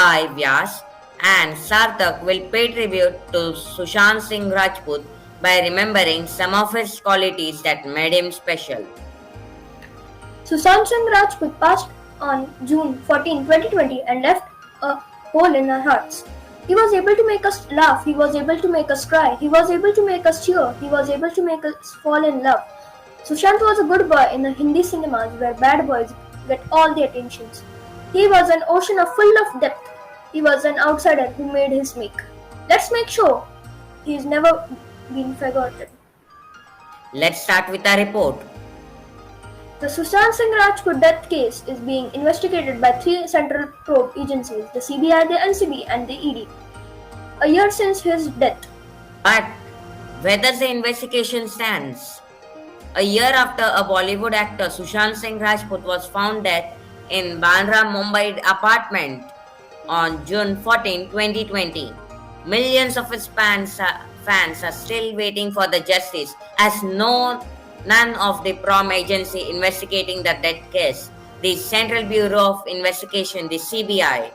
I, Vyas, and Sarthak will pay tribute to Sushant Singh Rajput by remembering some of his qualities that made him special. Sushant Singh Rajput passed on June 14, 2020 and left a hole in our hearts. He was able to make us laugh, he was able to make us cry, he was able to make us cheer, he was able to make us fall in love. Sushant was a good boy in the Hindi cinemas where bad boys get all the attentions. He was an ocean full of depth. He was an outsider who made his make. Let's make sure he's never been forgotten. Let's start with our report. The Sushant Singh Rajput death case is being investigated by three central probe agencies, the CBI, the NCB and the ED. A year since his death. But whether the investigation stands, a year after a Bollywood actor Sushant Singh Rajput was found dead in Bandra, Mumbai apartment on June 14, 2020, millions of his fans are still waiting for the justice as none of the prom agency investigating the death case, the Central Bureau of Investigation, the CBI,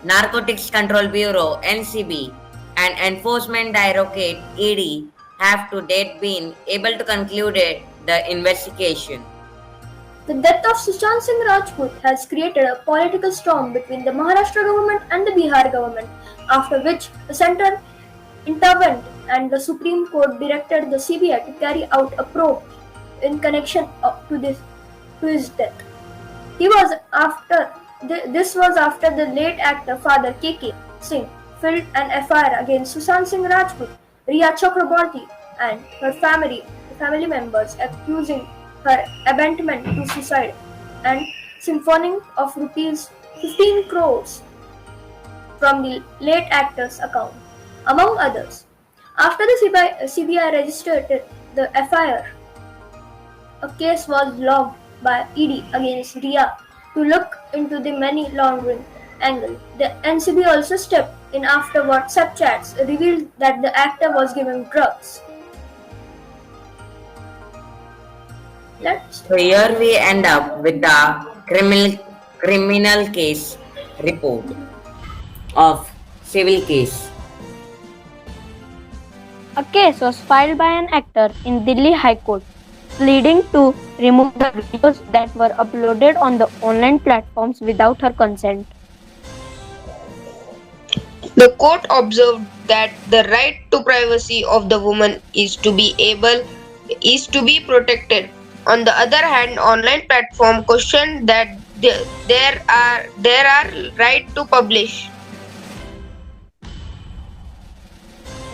Narcotics Control Bureau, NCB, and Enforcement Directorate, ED, have to date been able to conclude the investigation. The death of Sushant Singh Rajput has created a political storm between the Maharashtra government and the Bihar government, after which the centre intervened and the Supreme Court directed the CBI to carry out a probe in connection to his death. This was after the late actor father KK Singh filed an FIR against Sushant Singh Rajput, Riya Chakraborty, and her family members, accusing her abandonment to suicide and siphoning of rupees 15 crores from the late actor's account, among others. After the CBI registered the FIR, a case was logged by ED against Riya to look into the money laundering angle. The NCB also stepped in after WhatsApp chats revealed that the actor was given drugs. So here we end up with the criminal case report of civil case. A case was filed by an actor in Delhi High Court, pleading to remove the videos that were uploaded on the online platforms without her consent. The court observed that the right to privacy of the woman is to be protected. On the other hand, online platform questioned that there are right to publish.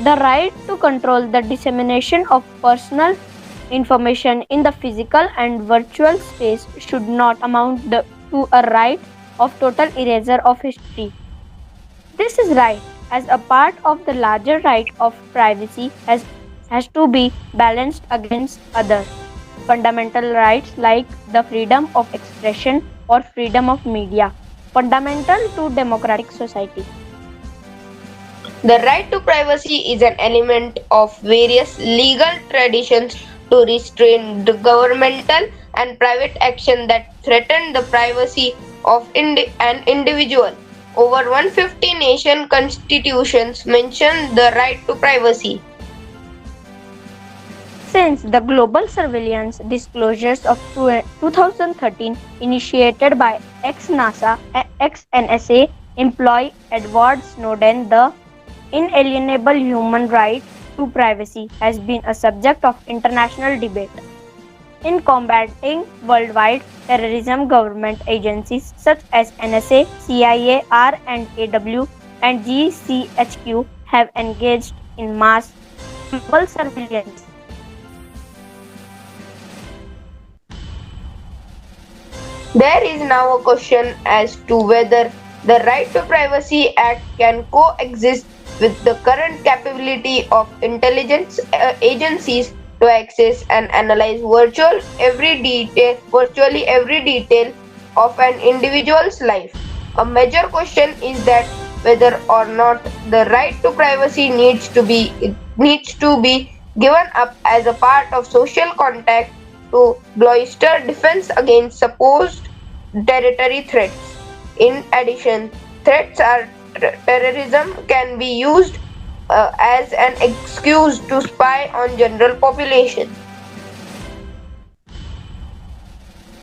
The right to control the dissemination of personal information in the physical and virtual space should not amount to a right of total erasure of history. This is right as a part of the larger right of privacy has to be balanced against other fundamental rights like the freedom of expression or freedom of media, fundamental to democratic society. The right to privacy is an element of various legal traditions to restrain the governmental and private action that threaten the privacy of an individual. Over 150 nation constitutions mention the right to privacy. Since the global surveillance disclosures of 2013 initiated by ex-NASA, ex-NSA employee Edward Snowden, the inalienable human right to privacy has been a subject of international debate. In combating worldwide terrorism, government agencies such as NSA, CIA, R&AW, and GCHQ have engaged in mass global surveillance. There is now a question as to whether the Right to Privacy Act can coexist with the current capability of intelligence agencies to access and analyze virtually every detail of an individual's life. A major question is that whether or not the right to privacy needs to be given up as a part of social contact to bolster defense against supposed territory threats. In addition, threats are terrorism can be used as an excuse to spy on general population.